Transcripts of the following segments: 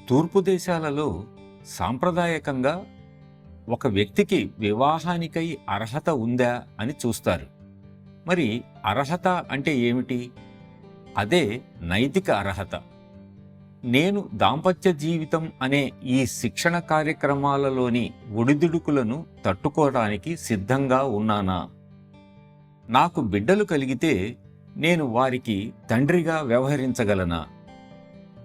తూర్పు దేశాలలో సాంప్రదాయకంగా ఒక వ్యక్తికి వివాహానికై అర్హత ఉందా అని చూస్తారు. మరి అర్హత అంటే ఏమిటి? అదే నైతిక అర్హత. నేను దాంపత్య జీవితం అనే ఈ శిక్షణ కార్యక్రమాలలోని ఒడిదుడుకులను తట్టుకోవడానికి సిద్ధంగా ఉన్నానా? నాకు బిడ్డలు కలిగితే నేను వారికి తండ్రిగా వ్యవహరించగలనా?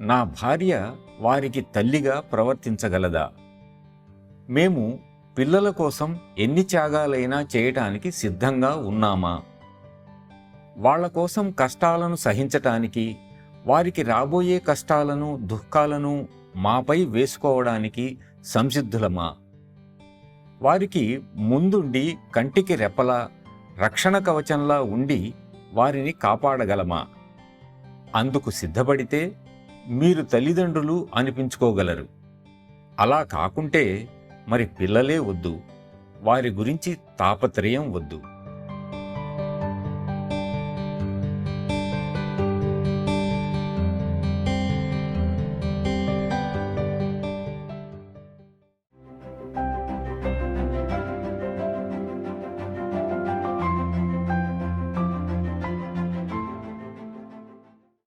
నా భార్య వారికి తల్లిగా ప్రవర్తించగలదా? మేము పిల్లల కోసం ఎన్ని త్యాగాలైనా చేయటానికి సిద్ధంగా ఉన్నామా? వాళ్ళ కోసం కష్టాలను సహించటానికి, వారికి రాబోయే కష్టాలను దుఃఖాలను మాపై వేసుకోవడానికి సంసిద్ధులమా? వారికి ముందుండి కంటికి రెప్పలా రక్షణ కవచంలా ఉండి వారిని కాపాడగలమా? అందుకు సిద్ధపడితే మీరు తల్లిదండ్రులు అనిపించుకోగలరు. అలా కాకుంటే మరి పిల్లలే వద్దు, వారి గురించి తాపత్రయం వద్దు.